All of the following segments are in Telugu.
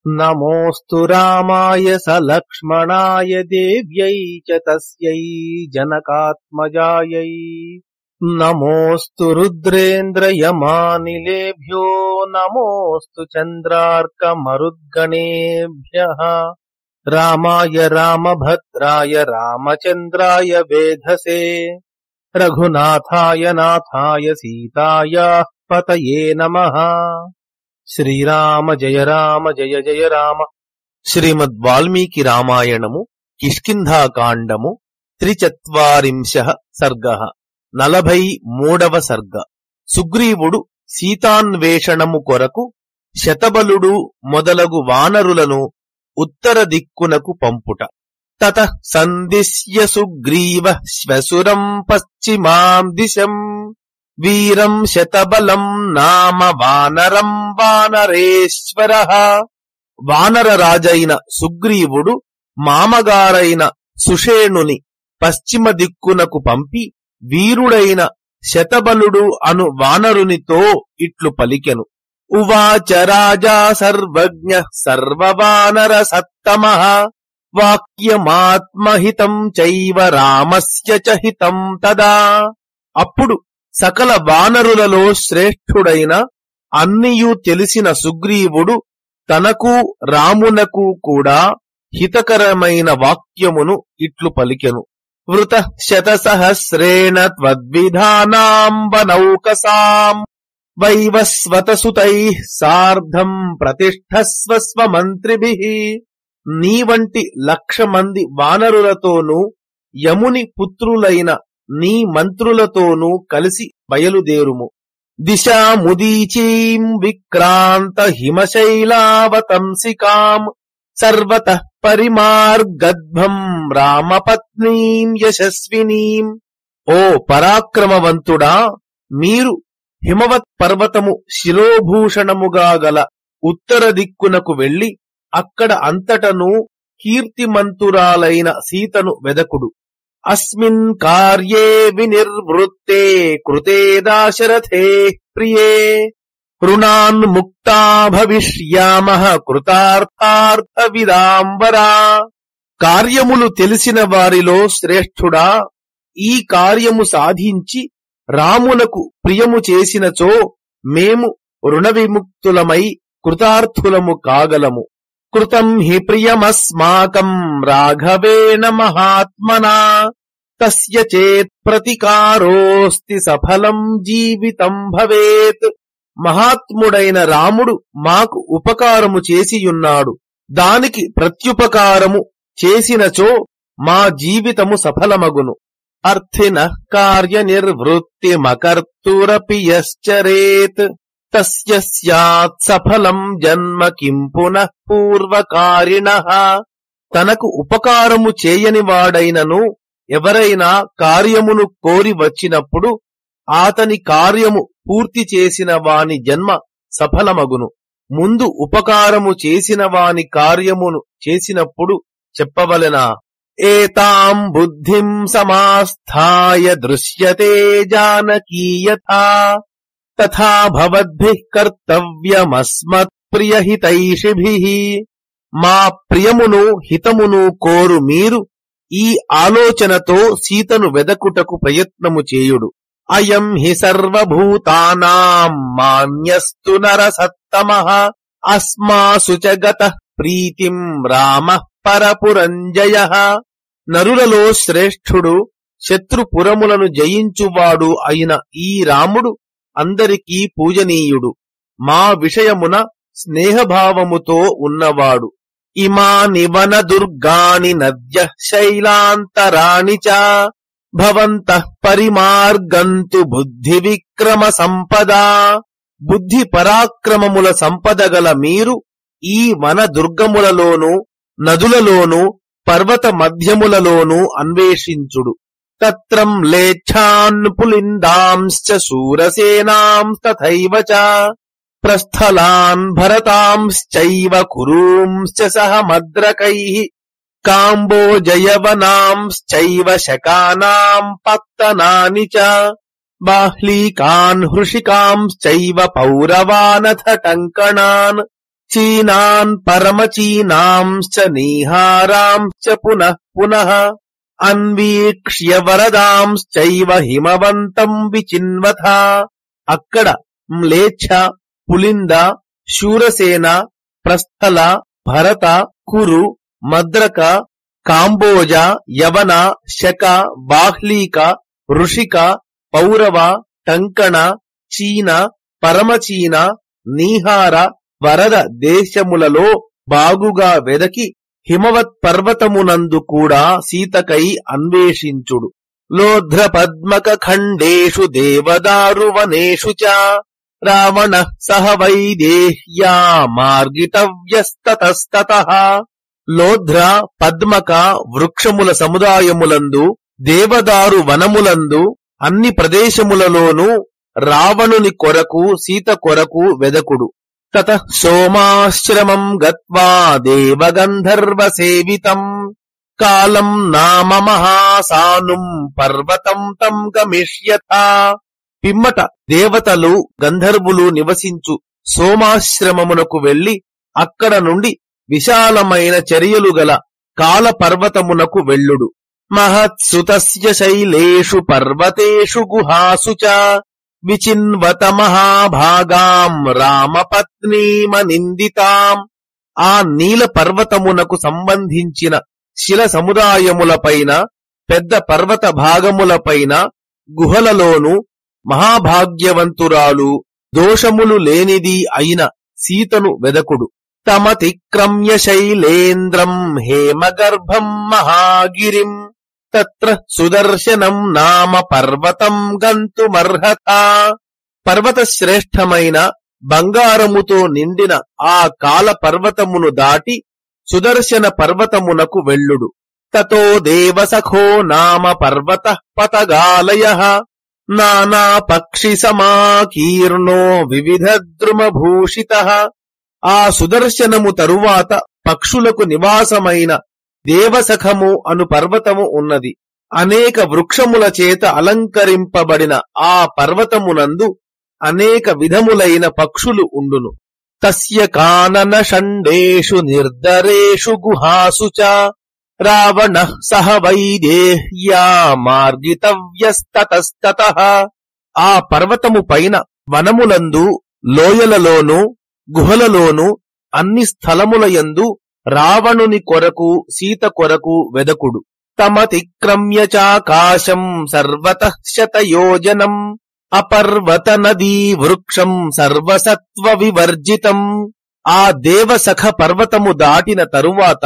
నమోస్తు రామాయ సలక్ష్మణాయ దేవ్యై చ తస్యై జనకాత్మజాయై. నమోస్తు రుద్రేంద్రయమానిలేభ్యో నమోస్తు చంద్రార్కమరుద్గణేభ్యః. రామాయ రామభద్రాయ రామచంద్రాయ వేధసే రఘునాథాయ నాథాయ సీతాయాః పతయే నమః. శ్రీరామ జయ రామ జయ జయ రామ. శ్రీమద్ వాల్మీకి రామాయణము కిష్కింధాకాండము 43 సర్గః. 43వ సర్గ. సుగ్రీవుడు సీతాన్వేషణము కొరకు శతబలుడు మొదలగు వానరులను ఉత్తర దిక్కునకు పంపుట. తతః సందిశ్య సుగ్రీవః శ్వశురం పశ్చిమాం దిశం వీరం శతబలం నామ వానరం వానరేశ్వరః. వానర రాజైన సుగ్రీవుడు మామగారైన సుషేణుని పశ్చిమ దిక్కునకు పంపి వీరుడైన శతబలుడు అను వానరునితో ఇట్లు పలికెను. ఉవాచ రాజా సర్వజ్ఞ సర్వవానర సత్తమః వాక్యమాత్మహితం చైవ రామస్య చ హితం తదా. అప్పుడు సకల వానరులలో శ్రేష్ఠుడైన అన్నియూ తెలిసిన సుగ్రీవుడు తనకు రామునకు కూడా హితకరమైన వాక్యమును ఇట్లు పలికెను. వృతః శతసహస్రేణ త్వద్విధానాం వనౌకసాం వైవస్వతసుతైః సార్ధం ప్రతిష్ఠస్వ స్వమంత్రిభిః. నీ వంటి 1,00,000 మంది వానరులతోనూ యముని పుత్రులైన నీ మంత్రులతోనూ కలిసి బయలుదేరుము. దిశాముదీచీం విక్రాంత హిమశైలావతంసికాం సర్వతః పరిమార్గద్భం రామపత్నీం యశస్వినీం. ఓ పరాక్రమవంతుడా, మీరు హిమవత్ పర్వతము శిలోభూషణముగా గల ఉత్తర దిక్కునకు వెళ్లి అక్కడ అంతటను కీర్తిమంతురాలైన సీతను వెదకుడు. అస్మిన్ కార్యే వినిర్వృత్తే కృతే దాశరథే ప్రియే రుణాన్ ముక్తా భవిష్యామః కృతార్థార్థ విదాంబరా. కార్యములు తెలిసిన వారిలో శ్రేష్ఠుడా, ఈ కార్యము సాధించి రామునకు ప్రియము చేసినచో మేము రుణ విముక్తులమై కృతార్థులము కాగలము. కృతం హి ప్రియమస్మాకం రాఘవేణ మహాత్మనా తస్య చేత్ ప్రతికారోస్తి సఫలం జీవితం భవేత్. మహాత్ముడైన రాముడు మాకు ఉపకారము చేసియున్నాడు, దానికి ప్రత్యుపకారము చేసినచో మా జీవితము సఫలమగును. అర్థినః కార్య నిర్వృత్తిమకర్తురపి యశ్చరేత్ తస్య స్యాత్ సఫలం జన్మ కిం పునః పూర్వకారిణః. తనకు ఉపకారము చేయని వాడైనను ఎవరైనా కార్యమును కోరి వచ్చినప్పుడు అతని కార్యము పూర్తి చేసిన వాని జన్మ సఫలమగును. ముందు ఉపకారము చేసిన వాని కార్యమును చేసినప్పుడు చెప్పవలెనా? ఏతాం బుద్ధిం సమాస్థాయ దృశ్యతే జానకీ యథా తథా భవద్భిః కర్తవ్యమస్మత్ప్రియహితైషిభిః. మా ప్రియమును హితమును కోరు మీరు ఈ ఆలోచనతో సీతను వెదకుటకు ప్రయత్నము చేయుడు. అయం హి సర్వభూతానాం మాన్యస్తు నరసత్తమః అస్మాసు చ గతః ప్రీతిం రామః పరపురంజయః. నరులలో శ్రేష్ఠుడు శత్రుపురములను జయించువాడు అయిన ఈ రాముడు అందరికీ పూజనీయుడు, మా విషయమున స్నేహభావముతో ఉన్నవాడు. ఇమాని వన దుర్గాని నద్యః శైలాంతరాణి చ భవంతః పరిమార్గంతు బుద్ధి విక్రమ సంపదా. బుద్ధి పరాక్రమముల సంపదగల మీరు ఈ వన దుర్గములలోనూ నదులలోనూ పర్వత మధ్యములలోనూ అన్వేషించుడు. తత్రం లేచ్ఛాన్ పులిందాంశ్చ శూరసేనాంస్తథైవ చ ప్రస్థలాన్ భరతాంశ్చైవ కురూంశ్చ సహ మద్రకైః కాంబోజయవనాంశ్చైవ శకానాం పత్తనాని చ బాహ్లీకాన్ హృషికాంశ్చైవ పౌరవానథ టంకణాన్ చీనాన్ పరమచీనాంశ్చ నీహారాంశ్చ పునః పునః అన్వీక్ష్య వరదాంశ్చైవ హిమవంతం విచిన్వథ. అక్కడ మ్లేచ్ఛ, పులింద, శూరసేన, ప్రస్థల, భరత, కురు, మద్రక, కాంబోజ, యవన, శక, బాహ్లీక, ఋషిక, పౌరవ, టంకణ, చీన, పరమచీన, నీహార, వరద దేశములలో బాగుగా వెదకి హిమవత్ పర్వతమునందు కూడా సీతకై అన్వేషించుడు. లోధ్ర పద్మక ఖండేషు దేవదారు వనేషు చ రావణ సహ వైదేహ్యా మార్గితవ్యస్తతస్తతః. లోధ్ర పద్మక వృక్షముల సముదాయములందు దేవదారు వనములందు అన్ని ప్రదేశములలోనూ రావణుని కొరకు సీత కొరకు వెదకుడు. తతః సోమాశ్రమం గత్వా దేవగంధర్వ సేవితం కాలం నామ మహాసానుం పర్వతం తం గమిష్యథ. పిమ్మట దేవతలు గంధర్వులు నివసించు సోమాశ్రమమునకు వెళ్లి అక్కడ నుండి విశాలమైన చర్యలు గల కాల పర్వతమునకు వెళ్ళుడు. మహత్సుతస్య శైలేషు పర్వతేషు గుహాసు చ విచిన్వత మహాభాగాం రామపత్నీమనిందితాం. ఆ నీల పర్వతమునకు సంబంధించిన శిల సముదాయములపైన పెద్ద పర్వత భాగములపైన గుహలలోను మహాభాగ్యవంతురాలు దోషములు లేనిది అయిన సీతను వెదకుడు. తమతిక్రమ్య శైలేంద్రం హేమగర్భం మహాగిరిం తత్ర సుదర్శనం నామ పర్వతం గంతుమర్హత. పర్వత శ్రేష్టమైన బంగారముతో నిండిన ఆ కాల పర్వతమును దాటి సుదర్శన పర్వతమునకు వెళ్ళుడు. తతో దేవసఖో నామ పర్వత పతగాలయః నానా పక్షి సమాకీర్ణో వివిధ ద్రుమభూషితః. ఆ సుదర్శనము తరువాత పక్షులకు నివాసమైన దేవసఖము అను పర్వతము ఉన్నది. అనేక వృక్షముల చేత అలంకరింపబడిన ఆ పర్వతమునందు అనేక విధములైన పక్షులు ఉండును. తస్య కానన షండేషు నిర్దరేషు గుహాసు చ రావణః సహ వైదేహ్యా మార్గితవ్యస్తతస్తతః. ఆ పర్వతము పైన వనములందు లోయలలోను గుహలలోను అన్ని స్థలములయందు రావణుని కొరకు సీత కొరకు వెదకుడు. తమతిక్రమ్య చాకాశం సర్వతః శతయోజనం అపర్వత నదీ వృక్షం సర్వసత్వ వివర్జితం. ఆ దేవసఖ పర్వతము దాటిన తరువాత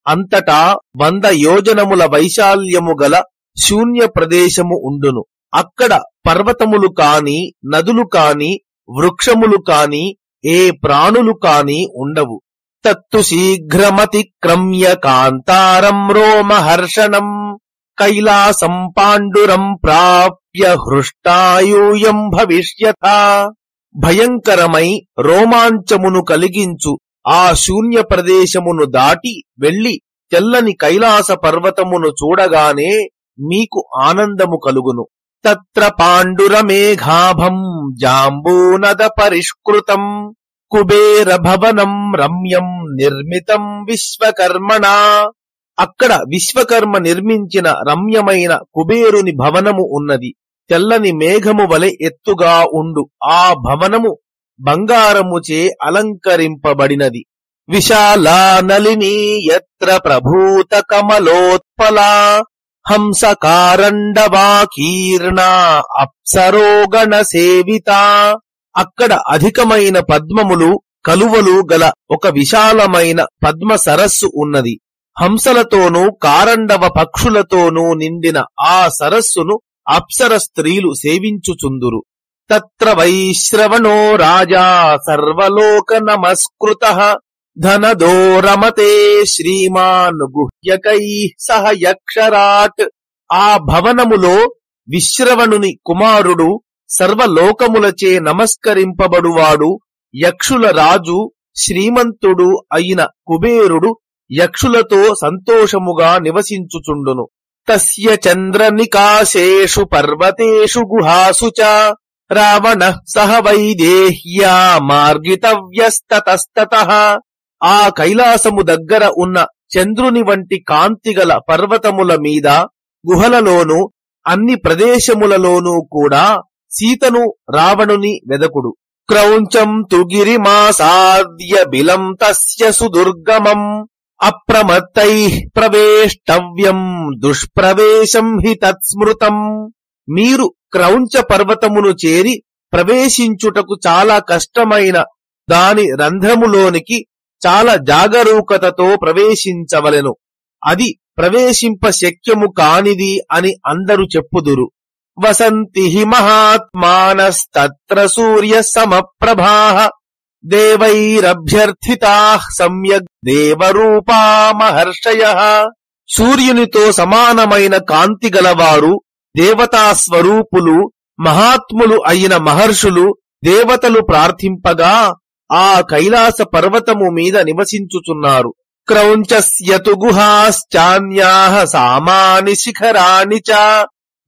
అంతటా 100 యోజనముల వైశాల్యము గల శూన్య ప్రదేశము ఉండును. అక్కడ పర్వతములు కాని, నదులు కాని, వృక్షములు కాని, ఏ ప్రాణులు కాని ఉండవు. తత్తు శీఘ్రమతిక్రమ్య కాంతారం రోమహర్షణం కైలాసం పాండురం ప్రాప్య హృష్టాయూయం భవిష్యథ. భయంకరమై రోమాంచమును కలిగించు ఆ శూన్య ప్రదేశమును దాటి వెళ్లి తెల్లని కైలాస పర్వతమును చూడగానే మీకు ఆనందము కలుగును. తత్ర పాండురమేఘాభం జాంబూనద పరిష్కృతం కుబేర భవనం రమ్యం నిర్మితం విశ్వకర్మణా. అక్కడ విశ్వకర్మ నిర్మించిన రమ్యమైన కుబేరుని భవనము ఉన్నది. తెల్లని మేఘము వలె ఎత్తుగా ఉండు ఆ భవనము బంగారముచే అలంకరింపబడినది. విశాలా నలినీ యత్ర ప్రభూత కమలోత్పలా హంసకారండవాకీర్ణా అప్సరోగణ సేవిత. అక్కడ అధికమైన పద్మములు కలువలు గల ఒక విశాలమైన పద్మ సరస్సు ఉన్నది. హంసలతోనూ కారండవ పక్షులతోనూ నిండిన ఆ సరస్సును అప్సర స్త్రీలు సేవించుచుందురు. తత్ర వైశ్రవణో రాజా సర్వలోక నమస్కృతః ధనదో రమతే శ్రీమాన్ గుహ్యకై సహ యక్షరాట్. ఆ భవనములో విశ్రవణుని కుమారుడు సర్వలోకములచే నమస్కరింపబడువాడు యక్షుల రాజు శ్రీమంతుడు అయిన కుబేరుడు యక్షులతో సంతోషముగా నివసించుచుండును. తస్య చంద్ర నికాశేషు పర్వతేషు గుహాసు చ రావణ సహ వైదేహ్యా మార్గితవ్యస్తతస్తతః. ఆ కైలాసము దగ్గర ఉన్న చంద్రుని వంటి కాంతిగల పర్వతముల మీద, గుహలలోనూ అన్ని ప్రదేశములలోనూ కూడా సీతను రావణుని వెదకుడు. క్రౌంచం తు గిరిమాసాద్య బిలం తస్య సుదుర్గమం అప్రమత్తైః ప్రవేష్టవ్యం దుష్ప్రవేశం హి తత్స్మృతం. మీరు క్రౌంచ పర్వతమును చేరి ప్రవేశించుటకు చాలా కష్టమైన దాని రంధ్రములోనికి చాలా జాగరూకతతో ప్రవేశించవలెను. అది ప్రవేశింప శక్యము కానిది అని అందరు చెప్పుదురు. వసంతి హి మహాత్మానస్తత్ర సూర్య సమప్రభాః దేవైరభ్యర్థితాః సమ్యగ్ దేవరూపా మహర్షయః. సూర్యునితో సమానమైన కాంతి గలవారు, దేవతా స్వరూపులు, మహాత్ములు అయిన మహర్షులు, దేవతలు ప్రార్థింపగా ఆ కైలాస పర్వతము మీద నివసించుచున్నారు. క్రౌంచస్యతు గుహాశ్చాన్యాః సామాని శిఖరాని చ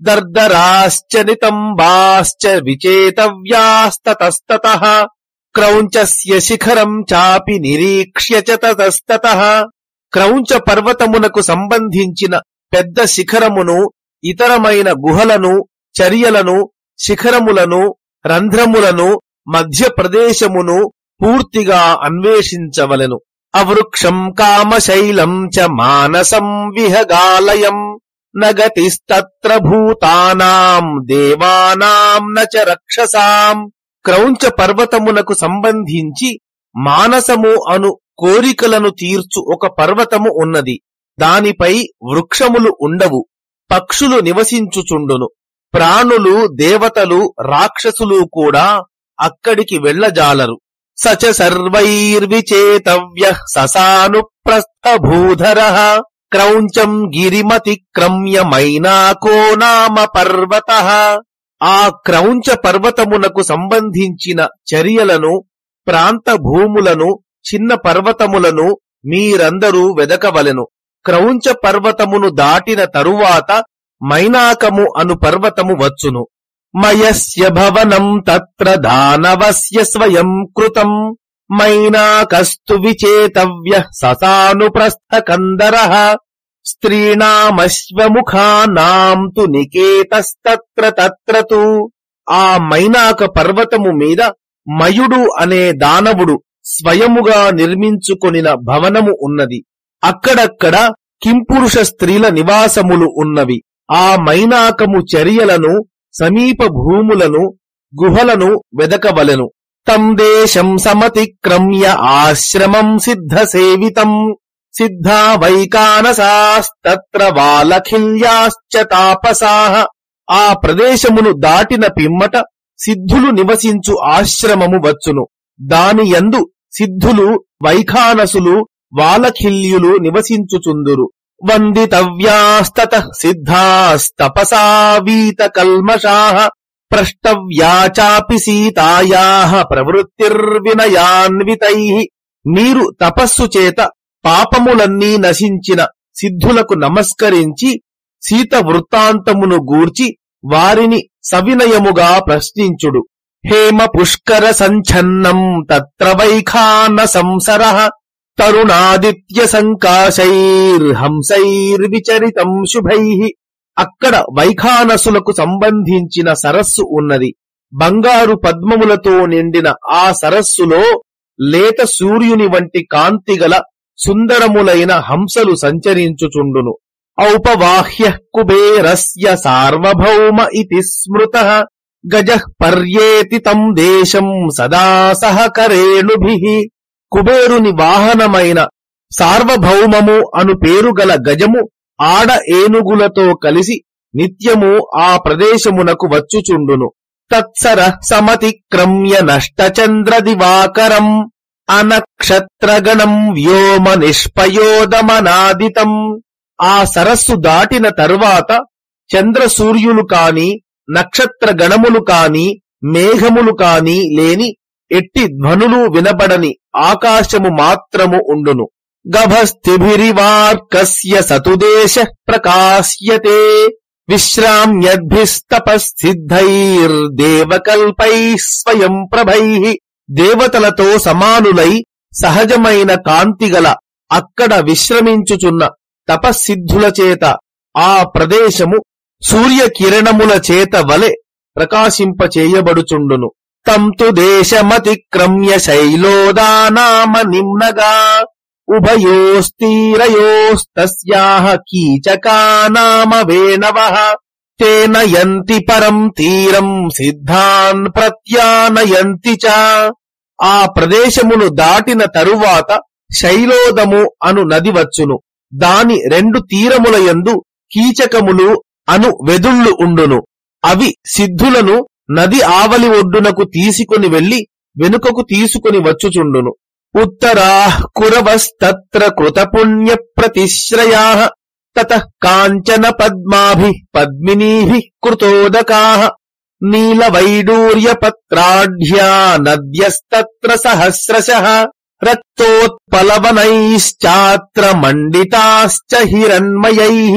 దర్దరాశ్చ నితంబాశ్చ విచేతవ్యాస్తతస్తతః. క్రౌంచస్య శిఖరం చాపి నిరీక్ష్య చ తతస్తతః. క్రౌంచ పర్వతమునకు సంబంధించిన పెద్ద శిఖరమును, ఇతరమైన గుహలను, చర్యలను, శిఖరములను, రంధ్రములను, మధ్య ప్రదేశమును పూర్తిగా అన్వేషించవలెను. అవృక్షం కామశైలం చ మానసం విహగాలయం నగతిస్తత్ర భూతానాం దేవానాం నచ రక్షసాం. క్రౌంచ పర్వతమునకు సంబంధించి మానసము అను కోరికలను తీర్చు ఒక పర్వతము ఉన్నది. దానిపై వృక్షములు ఉండవు, పక్షులు నివసించుచుండును. ప్రాణులు, దేవతలు, రాక్షసులు కూడా అక్కడికి వెళ్లజాలరు. సచ సర్వైర్విచేతవ్యః ససానుప్రస్థభూధరః క్రౌంచం గిరిమతిక్రమ్య మైనాకో నామ పర్వతః. ఆ క్రౌంచ పర్వతమునకు సంబంధించిన చర్యలను, ప్రాంత భూములను, చిన్న పర్వతములను మీరందరూ వెదకవలెను. క్రౌంచ పర్వతమును దాటిన తరువాత మైనాకము అను పర్వతము వచ్చును. మయస్య భవనం తత్ర దానవస్య స్వయం కృతం మైనాకస్తు విచేతవ్యః ససానుప్రస్థకందరః. స్త్రీణామశ్వముఖానాం తు నికేతస్తత్ర తత్ర తు. ఆ మైనాక పర్వతము మీద మయుడు అనే దానవుడు స్వయముగా నిర్మించుకొనిన భవనము ఉన్నది. అక్కడక్కడ కింపురుష స్త్రీల నివాసములు ఉన్నవి. ఆ మైనాకము చర్యలను, సమీప భూములను, గుహలను వెదకవలెను. తం దేశం సమతిక్రమ్య ఆశ్రమం సిద్ధ సేవితం సిద్ధా వైకానసాస్తత్ర వాలఖిల్యాశ్చ తాపసాః. ఆ ప్రదేశమును దాటిన పిమ్మట సిద్ధులు నివసించు ఆశ్రమము వచ్చును. దాని యందు సిద్ధులు, వైఖానసులు, వాలఖిల్యులు నివసించుచుందురు. వందితవ్యాస్తతః సిద్ధాస్తపసా వీతకల్మషాః ప్రష్టవ్యా చాపి సీతాయాః ప్రవృత్తిర్వినయాన్వితైః. మీరు తపస్సు చేత పాపములన్నీ నశించిన సిద్ధులకు నమస్కరించి సీత వృత్తాంతమును గూర్చి వారిని సవినయముగా ప్రశ్నించుడు. హేమ పుష్కర సంఛన్నం తత్ర వైఖాన సంసరః తరుణాదిత్య సంకాశైర్హంసైర్విచరితం శుభైః. అక్కడ వైఖానసులకు సంబంధించిన సరస్సు ఉన్నది. బంగారు పద్మములతో నిండిన ఆ సరస్సులో లేత సూర్యుని వంటి కాంతిగల సుందరములైన హంసలు సంచరించుచుండును. ఔపవాహ్య కుబేరస్య సార్వభౌమ ఇతి స్మృతః గజః పర్యేతి తం దేశం సదా సహకరేణుభిః. కుబేరుని వాహనమైన సార్వభౌమము అను పేరుగల గజము ఆడ ఏనుగులతో కలిసి నిత్యము ఆ ప్రదేశమునకు వచ్చుచుండును. తత్సర సమతిక్రమ్య నష్టచంద్ర దివాకరం అనక్షత్రగణం వ్యోమ నిష్పయోదమనాదితం. ఆ సరస్సు దాటిన తరువాత చంద్ర సూర్యులు కాని, నక్షత్ర గణములు కాని, మేఘములు కాని లేని ఎట్టి ధ్వనులు వినబడని ఆకాశము మాత్రము ఉండును. గభస్థిభిరివార్కస్య సతుదేశ ప్రకాశ్యతే విశ్రామ్యద్భిస్తపసిద్ధైర్దేవకల్పైః స్వయం ప్రభైః దేవతలతో సమానులై సహజమైన కాంతిగల అక్కడ విశ్రమించుచున్న తపస్సిద్ధుల చేత ఆ ప్రదేశము సూర్యకిరణముల చేత వలె ప్రకాశింపచేయబడుచుండును. తంతు దేశమతిక్రమ్య శైలోదానామ నిమ్నగా ఉభయోస్తీరయోస్తస్యాః కీచకానామ వేణవః తేన యంతి పరం తీరం సిద్ధాన్ ప్రత్యానయంతి చ. ఆ ప్రదేశమును దాటిన తరువాత శైలోదము అను నది వచ్చును. దాని రెండు తీరముల యందు కీచకములు అను వెదుళ్ళు ఉండును. అవి సిద్ధులను నది ఆవలి ఒడ్డునకు తీసుకుని వెళ్లి వెనుకకు తీసుకుని వచ్చుచుండును. ఉత్తరాః కురవస్తత్ర కృతపుణ్య ప్రతిశ్రయాః తతః కాంచన పద్మాభిః పద్మినీభిః కృతోదకాః నీలవైడూర్యపత్రాఢ్యా నద్యస్తత్ర సహస్రశః రక్తోత్పలవనైశ్చాత్ర మండితాశ్చ హిరణ్మయైః.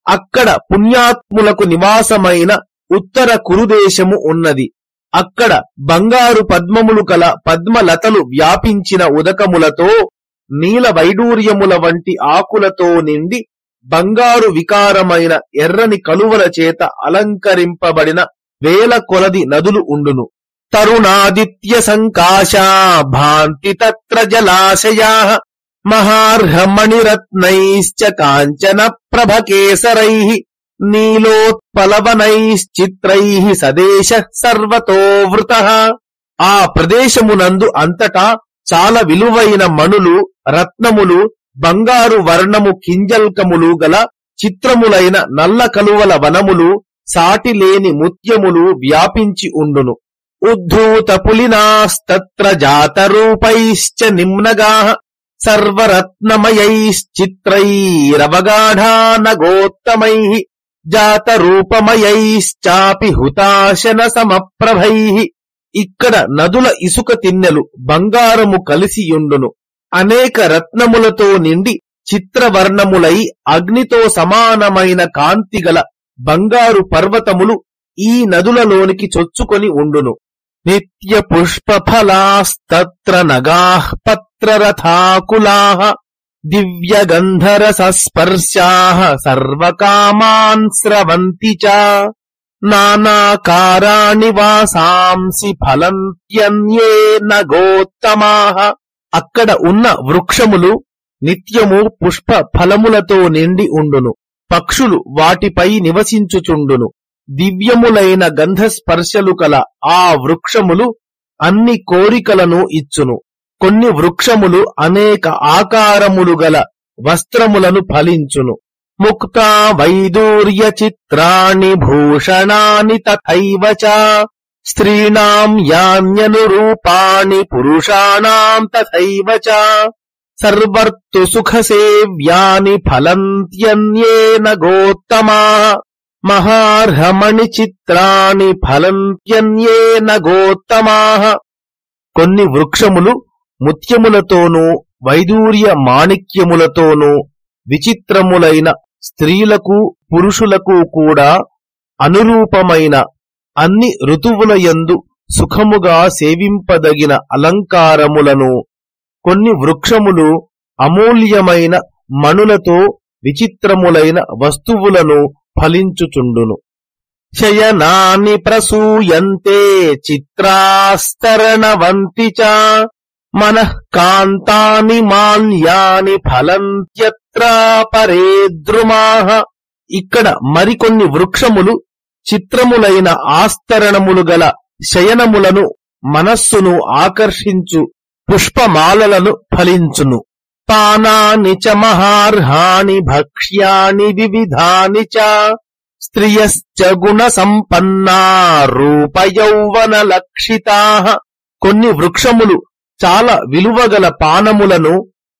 అక్కడ పుణ్యాత్ములకు నివాసమైన ఉత్తర కురుదేశము ఉన్నది. అక్కడ బంగారు పద్మములు కల పద్మలతలు వ్యాపించిన ఉదకములతో నీల వైడూర్యముల వంటి ఆకులతో నిండి బంగారు వికారమైన ఎర్రని కలువల చేత అలంకరింపబడిన వేల కొలది నదులు ఉండును. తరుణాదిత్య సంకాశా భాంతి తత్ర జలాశయాః మహార్హమణిరత్నైశ్చ కాంచన ప్రభకేసరైః నీలోత్పలవనైశ్చిత్రైః సదేశ సర్వతో వృతః. ఆ ప్రదేశమునందు అంతటా చాలా విలువైన మణులు, రత్నములు, బంగారు వర్ణము కింజల్కములు గల చిత్రములైన నల్ల కలువల వనములు, సాటిలేని ముత్యములు వ్యాపించి ఉండును. ఉద్ధూత పులినాస్తత్ర జాతరూపైశ్చ నిమ్నగాః సర్వరత్నమయైశ్చిత్రైరవగాఢానగోత్తమైః జాతరూపమయైశ్చాపి హుతాశన సమప్రభైః. ఇక్కడ నదుల ఇసుక తిన్నెలు బంగారము కలిసియుండును. అనేక రత్నములతో నిండి చిత్రవర్ణములై అగ్నితో సమానమైన కాంతిగల బంగారు పర్వతములు ఈ నదులలోనికి చొచ్చుకొని ఉండును. నిత్య పుష్పఫలాస్తత్ర నగాః పత్రరథాకులాః దివ్యగంధరసస్పర్శాః సర్వకామాన్ స్రవంతి చ నానాకారాణి వాసాంసి ఫలంత్యన్యేన గోత్తమాః. అక్కడ ఉన్న వృక్షములు నిత్యము పుష్ప ఫలములతో నిండి ఉండును. పక్షులు వాటిపై నివసించుచుండును. దివ్యములైన గంధస్పర్శలు కల ఆ వృక్షములు అన్ని కోరికలను ఇచ్చును. కొన్ని వృక్షములు అనేక ఆకారములు గల వస్త్రములను ఫలించును. ముక్తా వైదూర్య చిత్రాణి భూషణాని తథైవ చ స్త్రీణాం యాన్యనురూపాణి పురుషాణాం తథైవ చ సర్వర్తు సుఖసేవ్యాని ఫలంత్యన్యేన గోత్తమాః మహార్హమణి చిత్రాణి ఫలంత్యన్యేన గోత్తమాః. కొన్ని వృక్షములు ముత్యములతోనూ వైదూర్య మాణిక్యములతోనూ విచిత్రములైన స్త్రీలకు పురుషులకు కూడా అనురూపమైన అన్ని ఋతువులయందు సుఖముగా సేవింపదగిన అలంకారములను, కొన్ని వృక్షములు అమూల్యమైన మణులతో విచిత్రములైన వస్తువులను ఫలించుచుండును. శయనాని ప్రసూయంతే చిత్రాస్తరణవంతి చ మనః కాంతాని మాల్యాని ఫలంత్యత్ర పరేద్రుమాః. ఇక్కడ మరికొన్ని వృక్షములు చిత్రములైన ఆస్తరణములు గల శయనములను మనస్సును ఆకర్షించు పుష్పమాలలను ఫలించును. పానాని చ మహార్హాని భక్ష్యాని వివిధాని చ స్త్రియశ్చ గుణ సంపన్నా రూపయౌవన లక్షితాః. కొన్ని వృక్షములు చాలా విలువగల పానములను,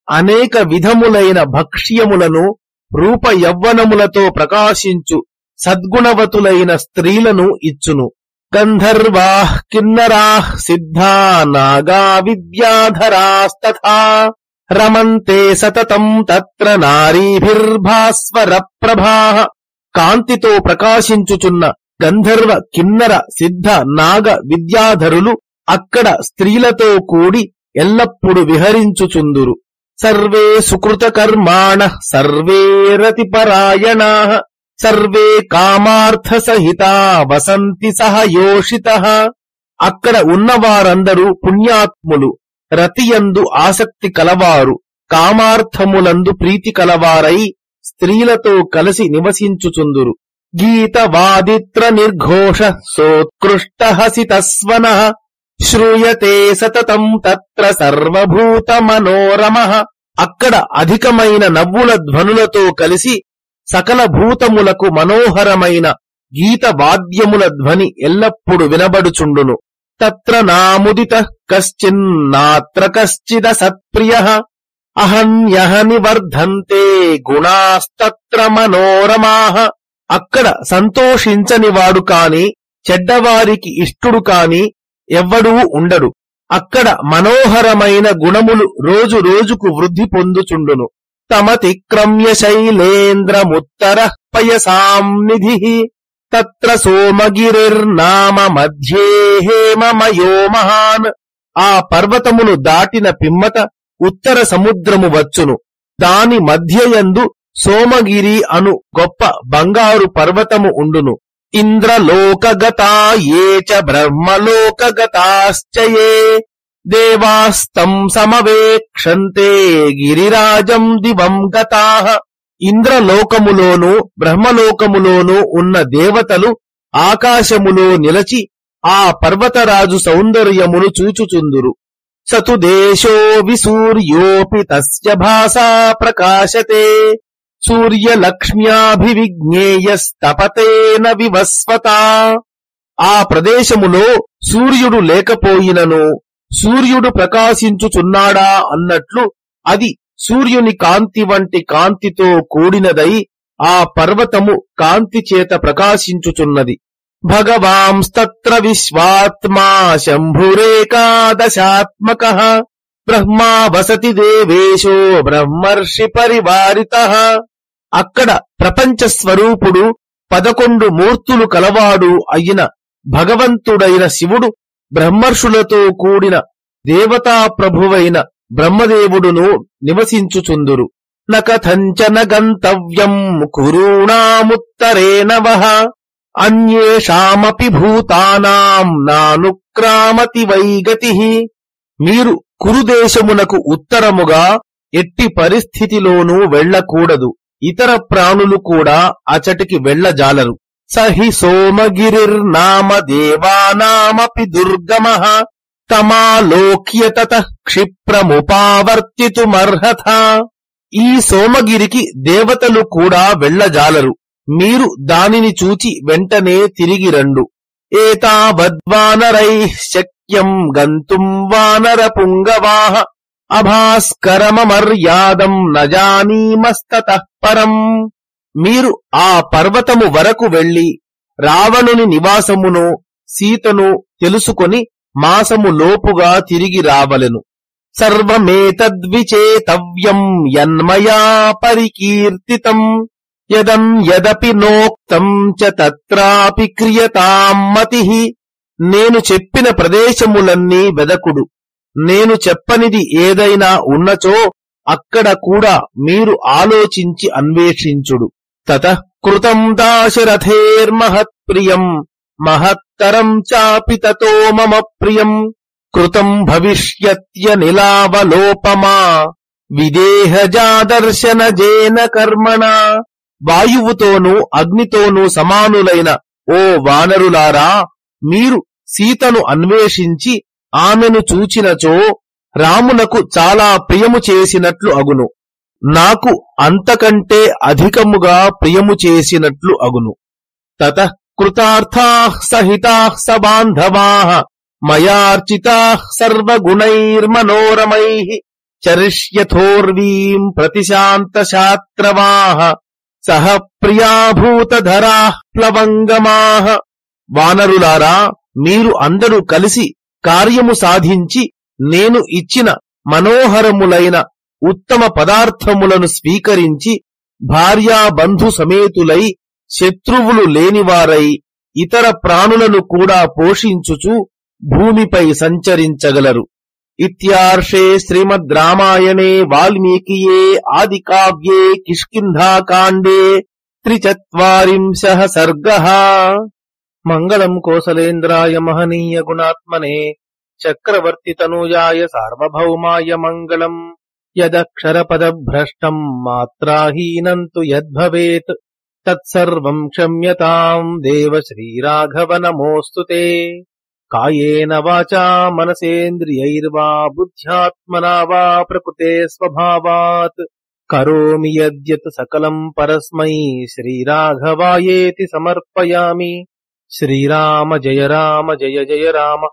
అనేక విధములైన భక్ష్యములను, రూప యవ్వనములతో ప్రకాశించు సద్గుణవతులైన స్త్రీలను ఇచ్చును. గంధర్వాః కిన్నరాః సిద్ధా నాగా విద్యాధరాస్తథా రమంతే సతతం తత్ర నారీభిర్భాస్వర ప్రభాః కాంతితో ప్రకాశించుచున్న గంధర్వ కిన్నర సిద్ధ నాగ విద్యాధరులు అక్కడ స్త్రీలతో కూడి ఎల్లప్పుడు విహరించుచుందురు. సర్వే సుకృత కర్మాణ సర్వే రతిపరాయణా సర్వే కామార్థ సహితా వసంతి సహయోషితః. అక్కడ ఉన్నవారందరూ పుణ్యాత్ములు, రతియందు ఆసక్తి కలవారు, కామార్థములందు ప్రీతి కలవారై స్త్రీలతో కలిసి నివసించుచుందురు. గీతవాదిత్ర నిర్ఘోష సోత్కృష్ట హసితస్వనః శ్రూయతే సతతం తత్ర సర్వభూత మనోరమః. అక్కడ అధికమైన నవ్వుల ధ్వనులతో కలిసి సకల భూతములకు మనోహరమైన గీత వాద్యముల ధ్వని ఎల్లప్పుడు వినబడుచుండును. తత్ర నాముదిత కశ్చిన్నాత్ర కశ్చిద సత్ప్రియః అహన్యహని వర్ధంతే గుణాస్తత్ర మనోరమాః. అక్కడ సంతోషించనివాడు కాని చెడ్డవారికి ఇష్టుడు కాని ఎవ్వడూ ఉండడు. అక్కడ మనోహరమైన గుణములు రోజు రోజుకు వృద్ధి పొందుచుండును. తమతిక్రమ్య శైలేంద్రముత్తర పయసాం నిధిః తత్ర సోమగిరిర్నామ మధ్యే హేమమయో మహాన్. ఆ పర్వతమును దాటిన పిమ్మట ఉత్తర సముద్రము వచ్చును. దాని మధ్యయందు సోమగిరి అను గొప్ప బంగారు పర్వతము ఉండును. ఇంద్రలోకగతా ఏ చ బ్రహ్మలోకగతాశ్చ యే దేవాస్తం సమవేక్షంతే గిరిరాజం దివం గతాః. ఇంద్రలోకములోను బ్రహ్మలోకములోను ఉన్న దేవతలు ఆకాశములో నిలచి ఆ పర్వతరాజు సౌందర్యమును చూచుచుందురు. సతు దేశో విసూర్యోపి తస్య భాసా ప్రకాశతే సూర్యలక్ష్మ్యాభివిజ్ఞేయస్తపతేన వివస్వతా. ఆ ప్రదేశములో సూర్యుడు లేకపోయినను సూర్యుడు ప్రకాశించుచున్నాడా అన్నట్లు అది సూర్యుని కాంతి వంటి కాంతితో కూడినదై ఆ పర్వతము కాంతి చేత ప్రకాశించుచున్నది. భగవాంస్తత్ర విశ్వాత్మా శంభురేకాదశాత్మకః బ్రహ్మా వసతి దేవేశో బ్రహ్మర్షి పరివారితః. అక్కడ ప్రపంచ స్వరూపుడు 11 మూర్తులు కలవాడు అయిన భగవంతుడైన శివుడు బ్రహ్మర్షులతో కూడిన దేవతా ప్రభువైన బ్రహ్మదేవుడును నివసించుచుందురు. నకథంచన గంతవ్యం కురూణాముత్తరేణ వః అన్యేషామపి భూతానాం నానుక్రామతి వైగతిః. మీరు కురుదేశమునకు ఉత్తరముగా ఎట్టి పరిస్థితిలోనూ వెళ్లకూడదు. ఇతర ప్రాణులు కూడా అచటికి వెళ్లజాలరు. సహి సోమగిరిర్నామ దేవానామపి దుర్గమః తమాలోక్య తతః క్షిప్రముపావర్తితుమర్హత. ఈ సోమగిరికి దేవతలు కూడా వెళ్లజాలరు. మీరు దానిని చూచి వెంటనే తిరిగి రండు. ఏతావద్వానరైః శక్యం గంతుం వానర పుంగవాః అభాస్కరమర్యాదం నజానీమస్తతః పరం. మీరు ఆ పర్వతము వరకు వెళ్లి రావణుని నివాసమును సీతను తెలుసుకొని మాసము లోపుగా తిరిగి రావలెను. సర్వమేతద్విచేతవ్యం యన్మయా పరికీర్తితం యదం యదపి నోక్తం చ తత్రాపి క్రియతాం మతిః. నేను చెప్పిన ప్రదేశములన్నీ వెదకుడు. నేను చెప్పనిది ఏదైనా ఉన్నచో అక్కడ కూడా మీరు ఆలోచించి అన్వేషించుడు. తతః కృతం దాశరథేర్మహత్ప్రియం మహత్తరం చాపి తతో మమ ప్రియం కృతం భవిష్యత్యనిలావలోపమా విదేహజాదర్శన జేన కర్మణ. వాయువుతోనూ అగ్నితోనూ సమానులైన ఓ వానరులారా, మీరు సీతను అన్వేషించి ఆమెను చూచినచో రామునకు చాలా ప్రియము చేసినట్లు అగును, నాకు అంతకంటే అధికముగా ప్రియము చేసినట్లు అగును. తతః కృతార్థాః సహితాః సబాంధవాః మయార్చితాః సర్వగుణైర్మనోరమైః చరిష్యథోర్వీం ప్రతిశాంతశాత్రవాః సహ ప్రియాభూతధరాః ప్లవంగమాః. వానరులారా, మీరు అందరూ కలిసి కార్యము సాధించి నేను ఇచ్చిన మనోహరములైన ఉత్తమ పదార్థములను స్వీకరించి భార్యాబంధు సమేతులై శత్రువులు లేనివారై ఇతర ప్రాణులను కూడా పోషించుచు భూమిపై సంచరించగలరు. ఇత్యార్షే శ్రీమద్ రామాయణే వాల్మీకియే ఆది కావ్యే కిష్కింధాకాండే 43 సర్గః. మంగళం కోసలేంద్రాయ మహనీయ గుణాత్మనే చక్రవర్తి తనూజాయ సార్వభౌమాయ మంగళం. యదక్షరపదభ్రష్టం మాత్రాహీనం తు యద్భవేత్ తత్సర్వం క్షమ్యతాం దేవ శ్రీరాఘవ నమోస్తుతే. కాయేన వాచా మనసేంద్రియైర్వా బుద్ధ్యాత్మనా వా ప్రకృతే స్వభావాత్ కరోమి యద్యత్ సకలం పరస్మై శ్రీరాఘవాయేతి సమర్పయామి. శ్రీరామ జయ రామ జయ జయ రామ